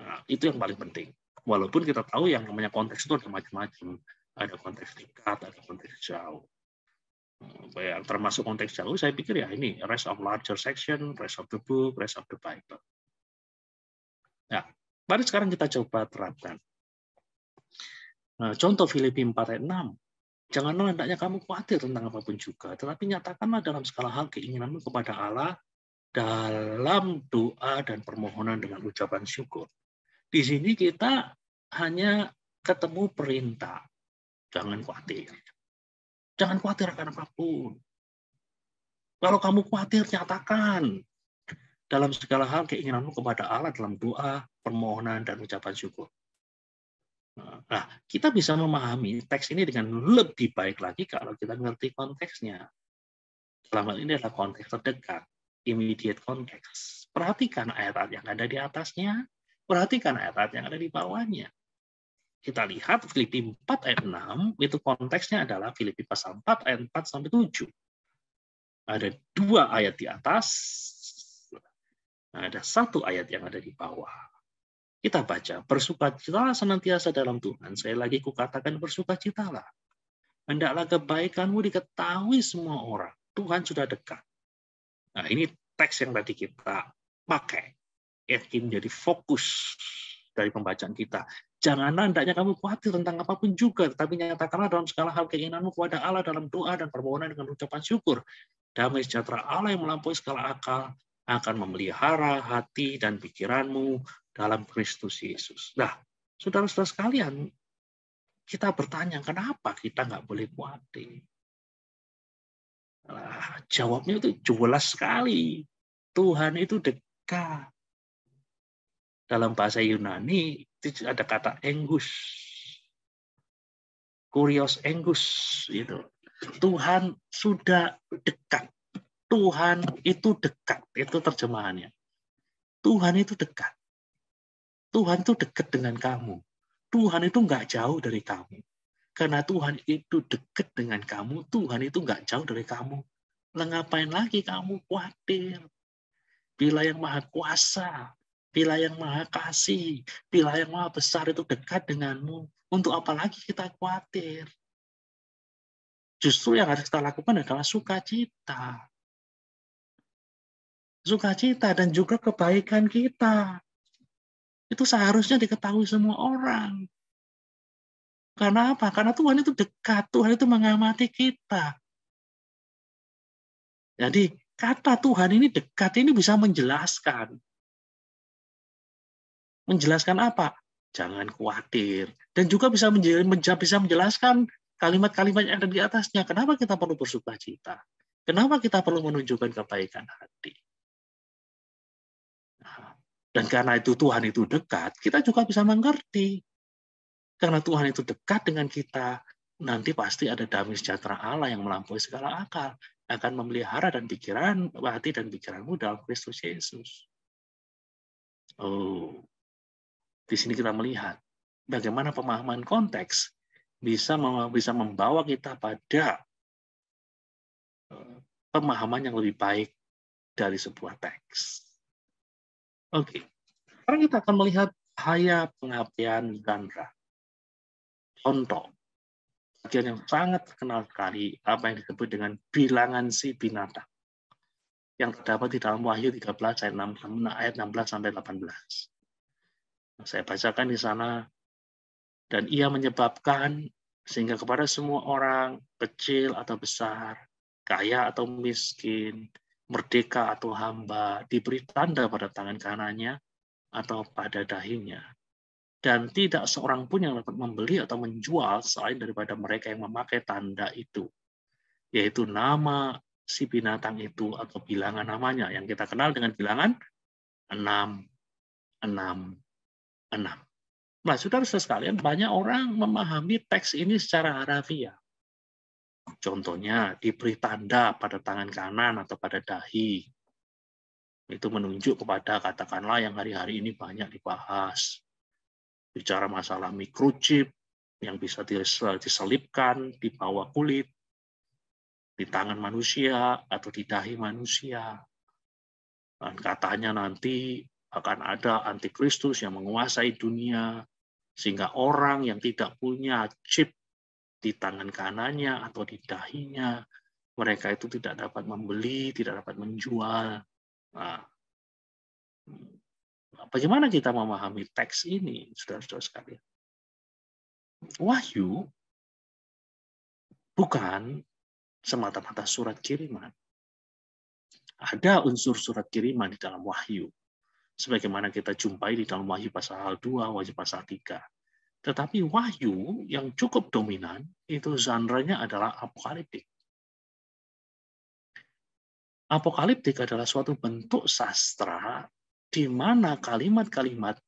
Nah, itu yang paling penting. Walaupun kita tahu yang namanya konteks itu ada macam-macam. Ada konteks dekat, ada konteks jauh. Yang termasuk konteks jauh, saya pikir ya ini rest of larger section, rest of the book, rest of the Bible. Nah, mari sekarang kita coba terapkan. Nah, contoh Filipi 4 ayat 6. Janganlah hendaknya kamu khawatir tentang apapun juga, tetapi nyatakanlah dalam segala hal keinginanmu kepada Allah dalam doa dan permohonan dengan ucapan syukur. Di sini kita hanya ketemu perintah. Jangan khawatir. Jangan khawatir akan apapun. Kalau kamu khawatir, nyatakan dalam segala hal keinginanmu kepada Allah dalam doa, permohonan, dan ucapan syukur. Nah, kita bisa memahami teks ini dengan lebih baik lagi kalau kita mengerti konteksnya. Dalam hal ini adalah konteks terdekat, immediate context. Perhatikan ayat-ayat yang ada di atasnya, perhatikan ayat-ayat yang ada di bawahnya. Kita lihat Filipi 4 ayat 6, itu konteksnya adalah Filipi pasal 4 ayat 4 sampai 7. Ada 2 ayat di atas, ada 1 ayat yang ada di bawah. Kita baca, bersukacitalah senantiasa dalam Tuhan. Saya lagi kukatakan bersukacitalah. Hendaklah kebaikanmu diketahui semua orang. Tuhan sudah dekat. Nah, ini teks yang tadi kita pakai. Ini menjadi fokus dari pembacaan kita. Janganlah hendaknya kamu khawatir tentang apapun juga, tetapi nyatakanlah dalam segala hal keinginanmu kepada Allah dalam doa dan permohonan dengan ucapan syukur. Damai sejahtera Allah yang melampaui segala akal akan memelihara hati dan pikiranmu dalam Kristus Yesus. Nah, saudara-saudara sekalian, kita bertanya, kenapa kita nggak boleh khawatir? Nah, jawabnya itu jelas sekali. Tuhan itu dekat. Dalam bahasa Yunani, itu ada kata engus. Kurios engus. Gitu. Tuhan sudah dekat. Tuhan itu dekat. Itu terjemahannya. Tuhan itu dekat. Tuhan itu dekat dengan kamu. Tuhan itu nggak jauh dari kamu. Karena Tuhan itu dekat dengan kamu, Tuhan itu nggak jauh dari kamu. Lah ngapain lagi kamu khawatir? Bila yang maha kuasa, bila yang maha kasih, bila yang maha besar itu dekat denganmu, untuk apa lagi kita khawatir? Justru yang harus kita lakukan adalah sukacita. Sukacita dan juga kebaikan kita. Itu seharusnya diketahui semua orang. Karena apa? Karena Tuhan itu dekat, Tuhan itu mengamati kita. Jadi kata Tuhan ini dekat ini bisa menjelaskan. Menjelaskan apa? Jangan khawatir. Dan juga bisa menjelaskan kalimat-kalimat yang ada di atasnya. Kenapa kita perlu bersukacita? Kenapa kita perlu menunjukkan kebaikan hati? Dan karena itu Tuhan itu dekat, kita juga bisa mengerti. Karena Tuhan itu dekat dengan kita, nanti pasti ada damai sejahtera Allah yang melampaui segala akal. Akan memelihara dan pikiran, hati dan pikiranmu dalam Kristus Yesus. Oh, di sini kita melihat bagaimana pemahaman konteks bisa membawa kita pada pemahaman yang lebih baik dari sebuah teks. Oke, sekarang kita akan melihat haya pengertian genre. Contoh, bagian yang sangat terkenal sekali, apa yang disebut dengan bilangan si binatang, yang terdapat di dalam Wahyu 13 ayat 16 sampai 18. Saya bacakan di sana. Dan ia menyebabkan sehingga kepada semua orang, kecil atau besar, kaya atau miskin, merdeka atau hamba, diberi tanda pada tangan kanannya atau pada dahinya. Dan tidak seorang pun yang dapat membeli atau menjual selain daripada mereka yang memakai tanda itu, yaitu nama si binatang itu atau bilangan namanya, yang kita kenal dengan bilangan 666. Nah, saudara-saudara sekalian, banyak orang memahami teks ini secara harafiah. Contohnya, diberi tanda pada tangan kanan atau pada dahi. Itu menunjuk kepada, katakanlah, yang hari-hari ini banyak dibahas. Bicara masalah microchip yang bisa diselipkan di bawah kulit, di tangan manusia, atau di dahi manusia. Dan katanya nanti akan ada antikristus yang menguasai dunia, sehingga orang yang tidak punya chip di tangan kanannya atau di dahinya, mereka itu tidak dapat membeli, tidak dapat menjual. Nah, bagaimana kita memahami teks ini, saudara-saudara sekalian? Wahyu bukan semata-mata surat kiriman. Ada unsur surat kiriman di dalam Wahyu, sebagaimana kita jumpai di dalam Wahyu pasal 2, Wahyu pasal 3. Tetapi Wahyu yang cukup dominan, itu genre-nya adalah apokaliptik. Apokaliptik adalah suatu bentuk sastra di mana kalimat-kalimat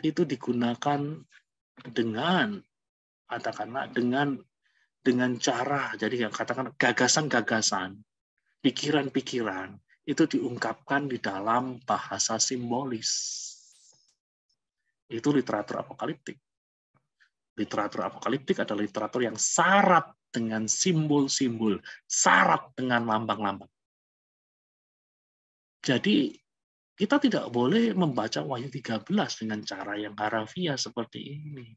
itu digunakan dengan, katakanlah, dengan cara, jadi katakan gagasan-gagasan, pikiran-pikiran, itu diungkapkan di dalam bahasa simbolis. Itu literatur apokaliptik. Literatur apokaliptik adalah literatur yang syarat dengan simbol-simbol, syarat dengan lambang-lambang. Jadi, kita tidak boleh membaca Wahyu 13 dengan cara yang harafiah seperti ini.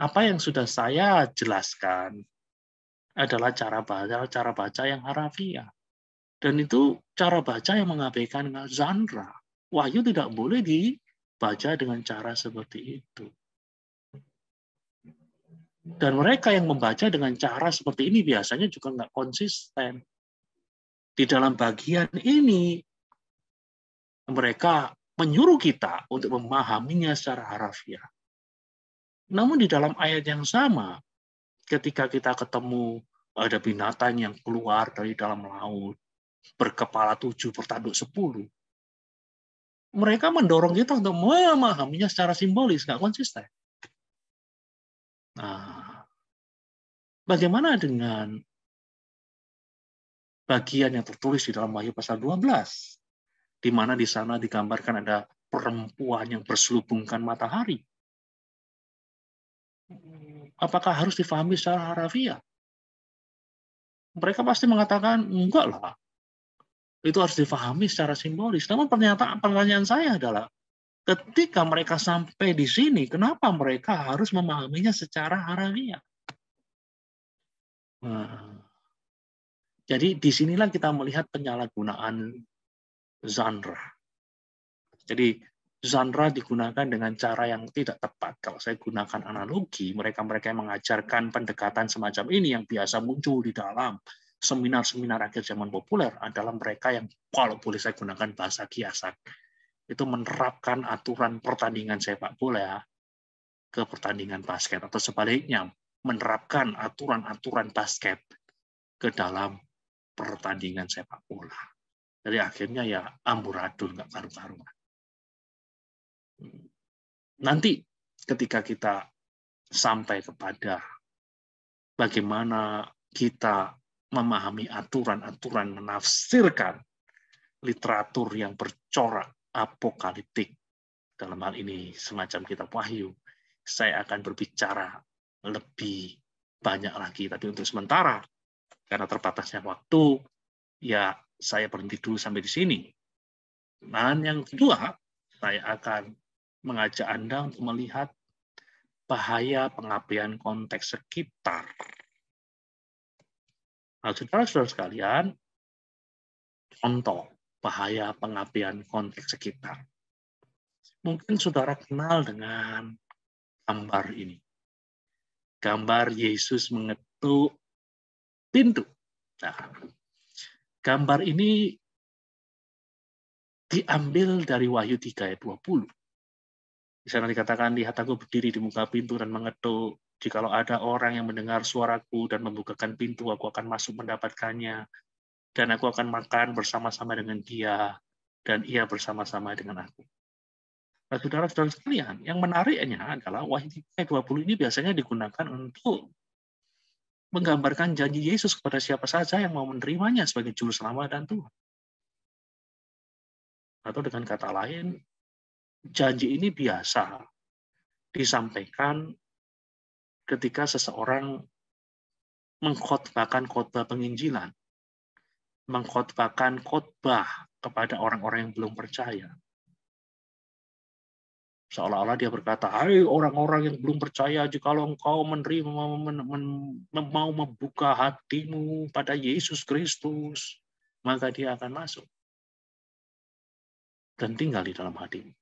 Apa yang sudah saya jelaskan adalah cara baca yang harafiah. Dan itu cara baca yang mengabaikan genre. Wahyu tidak boleh dibaca dengan cara seperti itu. Dan mereka yang membaca dengan cara seperti ini biasanya juga nggak konsisten. Di dalam bagian ini, mereka menyuruh kita untuk memahaminya secara harafiah. Namun di dalam ayat yang sama, ketika kita ketemu ada binatang yang keluar dari dalam laut, berkepala 7, bertanduk 10, mereka mendorong kita untuk memahaminya secara simbolis, nggak konsisten. Nah, bagaimana dengan bagian yang tertulis di dalam Wahyu pasal 12, di mana di sana digambarkan ada perempuan yang berselubungkan matahari? Apakah harus difahami secara harafiah? Mereka pasti mengatakan, enggak lah. Itu harus difahami secara simbolis. Namun pertanyaan saya adalah, Ketika mereka sampai di sini, kenapa mereka harus memahaminya secara harfiah? Nah, jadi disinilah kita melihat penyalahgunaan genre. Jadi genre digunakan dengan cara yang tidak tepat. Kalau saya gunakan analogi, mereka-mereka yang mengajarkan pendekatan semacam ini yang biasa muncul di dalam seminar-seminar akhir zaman populer adalah mereka yang, kalau boleh saya gunakan bahasa kiasan, itu menerapkan aturan pertandingan sepak bola ke pertandingan basket, atau sebaliknya, menerapkan aturan-aturan basket ke dalam pertandingan sepak bola. Jadi akhirnya ya amburadul, nggak karu-karuan. Nanti ketika kita sampai kepada bagaimana kita memahami aturan-aturan menafsirkan literatur yang bercorak apokaliptik, dalam hal ini semacam kitab Wahyu, saya akan berbicara lebih banyak lagi. Tapi untuk sementara, karena terbatasnya waktu, ya saya berhenti dulu sampai di sini. Dan yang kedua, saya akan mengajak Anda untuk melihat bahaya pengabaian konteks sekitar. Nah, saudara-saudara sekalian, contoh bahaya pengabaian konteks sekitar. Mungkin saudara kenal dengan gambar ini. Gambar Yesus mengetuk pintu. Nah, gambar ini diambil dari Wahyu 3 ayat 20. Di sana dikatakan, lihat aku berdiri di muka pintu dan mengetuk. Jikalau ada orang yang mendengar suaraku dan membukakan pintu, aku akan masuk mendapatkannya. Dan aku akan makan bersama-sama dengan dia, dan ia bersama-sama dengan aku. Nah, saudara-saudara sekalian, yang menariknya adalah Wahyu 3 ayat 20 ini biasanya digunakan untuk menggambarkan janji Yesus kepada siapa saja yang mau menerimanya sebagai juru selamat dan Tuhan. Atau dengan kata lain, janji ini biasa disampaikan ketika seseorang mengkhotbahkan khotbah penginjilan, mengkhotbahkan khotbah kepada orang-orang yang belum percaya. Seolah-olah dia berkata, hai orang-orang yang belum percaya, jikalau engkau menerima, mau membuka hatimu pada Yesus Kristus, maka dia akan masuk dan tinggal di dalam hatimu.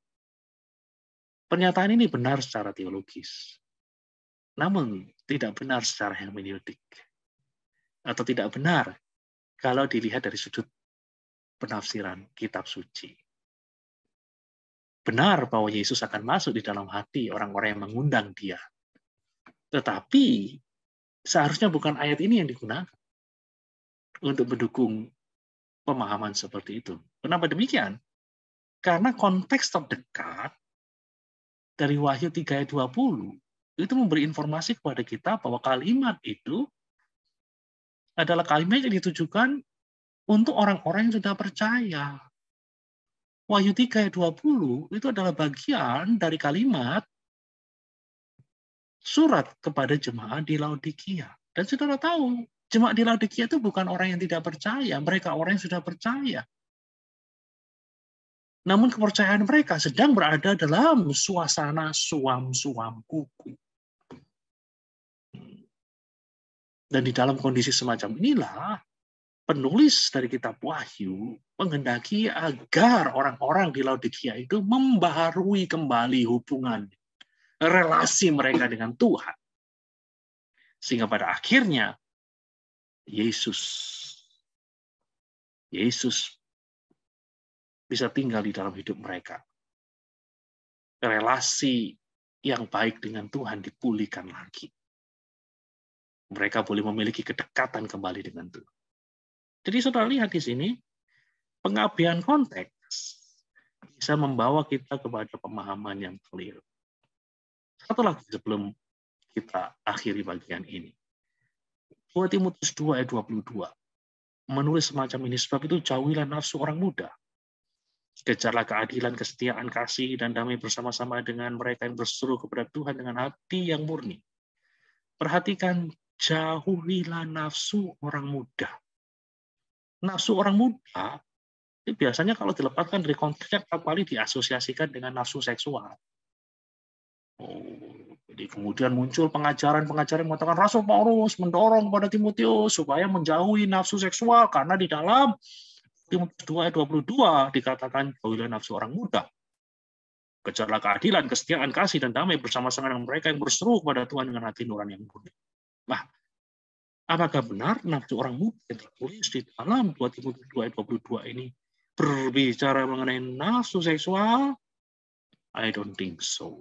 Pernyataan ini benar secara teologis, namun tidak benar secara hermeneutik, atau tidak benar kalau dilihat dari sudut penafsiran kitab suci. Benar bahwa Yesus akan masuk di dalam hati orang-orang yang mengundang dia. Tetapi seharusnya bukan ayat ini yang digunakan untuk mendukung pemahaman seperti itu. Kenapa demikian? Karena konteks terdekat dari Wahyu 3 ayat 20 itu memberi informasi kepada kita bahwa kalimat itu adalah kalimat yang ditujukan untuk orang-orang yang sudah percaya. Wahyu 3 ayat 20 itu adalah bagian dari kalimat surat kepada jemaat di Laodikia. Dan saudara tahu, jemaat di Laodikia itu bukan orang yang tidak percaya, mereka orang yang sudah percaya. Namun kepercayaan mereka sedang berada dalam suasana suam-suam kuku. Dan di dalam kondisi semacam inilah, penulis dari kitab Wahyu menghendaki agar orang-orang di Laodikia itu membaharui kembali hubungan, relasi mereka dengan Tuhan. Sehingga pada akhirnya, Yesus bisa tinggal di dalam hidup mereka. Relasi yang baik dengan Tuhan dipulihkan lagi. Mereka boleh memiliki kedekatan kembali dengan Tuhan. Jadi saudara lihat di sini, pengabaian konteks bisa membawa kita kepada pemahaman yang clear. Satu lagi sebelum kita akhiri bagian ini. 2 Timotius 2 ayat 22. Menulis semacam ini, sebab itu jauhilah nafsu orang muda. Kejarlah keadilan, kesetiaan, kasih, dan damai bersama-sama dengan mereka yang berseru kepada Tuhan dengan hati yang murni. Perhatikan, jauhilah nafsu orang muda. Nafsu orang muda Ini biasanya kalau dilepaskan dari konteksnya kembali diasosiasikan dengan nafsu seksual. Jadi kemudian muncul pengajaran-pengajaran yang mengatakan Rasul Paulus mendorong pada Timotius supaya menjauhi nafsu seksual karena di dalam Timotius 2 ayat 22 dikatakan jauhilah nafsu orang muda. Kejarlah keadilan, kesetiaan, kasih, dan damai bersama-sama dengan mereka yang berseru kepada Tuhan dengan hati nurani yang murni. Nah, apakah benar nafsu orang muda yang tertulis di dalam 2 Timotius 2 ayat 22 ini berbicara mengenai nafsu seksual? I don't think so.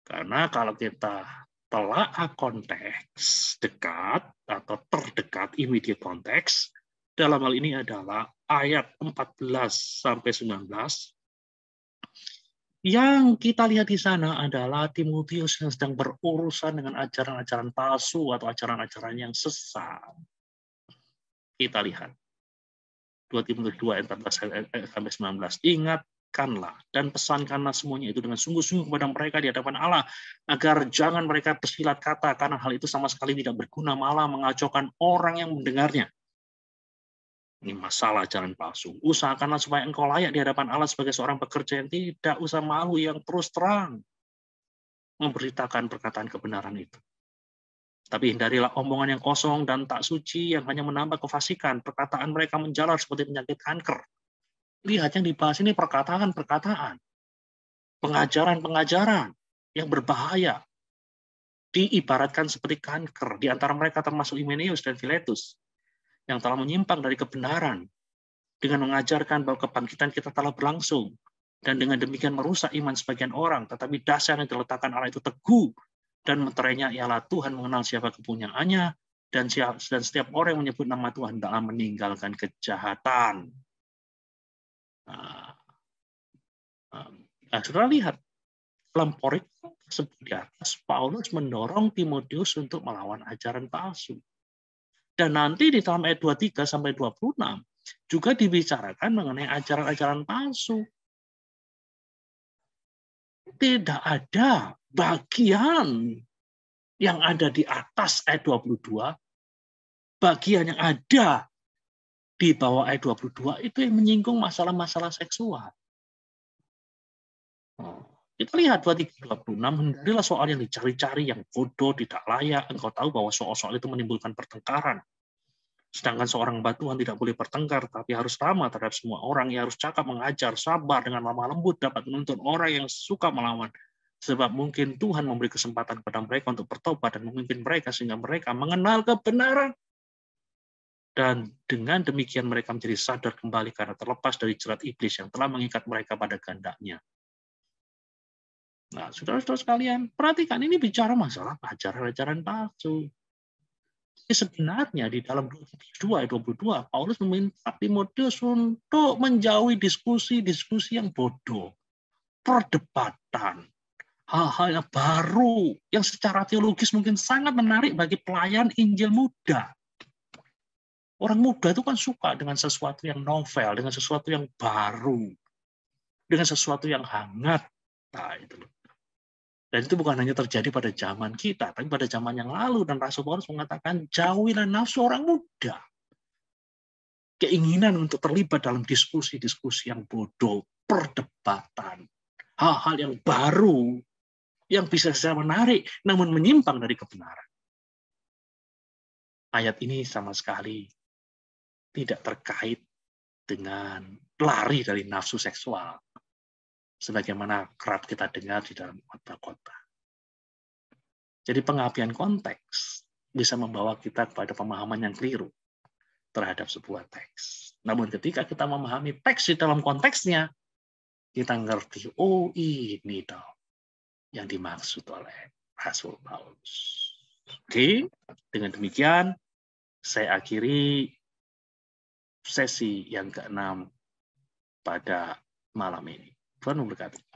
Karena kalau kita telaah konteks dekat atau terdekat immediate konteks, dalam hal ini adalah ayat 14 sampai 19. Yang kita lihat di sana adalah Timotius yang sedang berurusan dengan ajaran-ajaran palsu atau ajaran-ajaran yang sesat. Kita lihat 2 Timotius 2 ayat 14 sampai 19. Ingatkanlah dan pesankanlah semuanya itu dengan sungguh-sungguh kepada mereka di hadapan Allah, agar jangan mereka bersilat kata, karena hal itu sama sekali tidak berguna, malah mengacaukan orang yang mendengarnya. Ini masalah ajaran palsu. Usahakanlah supaya engkau layak di hadapan Allah sebagai seorang pekerja yang tidak usah malu, yang terus terang memberitakan perkataan kebenaran itu. Tapi hindarilah omongan yang kosong dan tak suci yang hanya menambah kefasikan. Perkataan mereka menjalar seperti penyakit kanker. Lihat yang dibahas ini perkataan-perkataan. Pengajaran-pengajaran yang berbahaya. Diibaratkan seperti kanker. Di antara mereka termasuk Hymenaeus dan Philetus yang telah menyimpang dari kebenaran dengan mengajarkan bahwa kebangkitan kita telah berlangsung dan dengan demikian merusak iman sebagian orang, tetapi dasar yang diletakkan Allah itu teguh dan meterainya ialah Tuhan mengenal siapa kepunyaannya dan setiap orang yang menyebut nama Tuhan hendaklah meninggalkan kejahatan. Nah, saudara lihat dalam porik tersebut di atas, Paulus mendorong Timotius untuk melawan ajaran palsu. Dan nanti di dalam ayat 23 sampai 26 juga dibicarakan mengenai ajaran-ajaran palsu. Tidak ada bagian yang ada di atas ayat 22, bagian yang ada di bawah ayat 22 itu yang menyinggung masalah-masalah seksual. Kita lihat 23-26, hindarilah soal yang dicari-cari, yang bodoh, tidak layak. Engkau tahu bahwa soal-soal itu menimbulkan pertengkaran. Sedangkan seorang hamba Tuhan tidak boleh bertengkar, tapi harus ramah terhadap semua orang. Ia harus cakap, mengajar, sabar, dengan lemah lembut, dapat menuntun orang yang suka melawan. Sebab mungkin Tuhan memberi kesempatan kepada mereka untuk bertobat dan memimpin mereka sehingga mereka mengenal kebenaran. Dan dengan demikian mereka menjadi sadar kembali karena terlepas dari jerat iblis yang telah mengikat mereka pada kehendaknya. Nah, saudara-saudara sekalian, perhatikan ini bicara masalah ajaran-ajaran palsu. Sebenarnya di dalam 2 ayat 22, Paulus meminta Timotius untuk menjauhi diskusi-diskusi yang bodoh, perdebatan, hal-hal yang baru, yang secara teologis mungkin sangat menarik bagi pelayan Injil muda. Orang muda itu kan suka dengan sesuatu yang novel, dengan sesuatu yang baru, dengan sesuatu yang hangat. Nah, itu loh. Dan itu bukan hanya terjadi pada zaman kita, tapi pada zaman yang lalu. Dan Rasul Paulus mengatakan, jauhilah nafsu orang muda. Keinginan untuk terlibat dalam diskusi-diskusi yang bodoh, perdebatan, hal-hal yang baru, yang bisa saja menarik, namun menyimpang dari kebenaran. Ayat ini sama sekali tidak terkait dengan lari dari nafsu seksual, sebagaimana kerap kita dengar di dalam kota-kota. Jadi pengapian konteks bisa membawa kita kepada pemahaman yang keliru terhadap sebuah teks. Namun ketika kita memahami teks di dalam konteksnya, kita ngerti, oh ini dong yang dimaksud oleh Rasul Paulus. Oke, dengan demikian saya akhiri sesi yang ke-6 pada malam ini. Tuhan memberkati.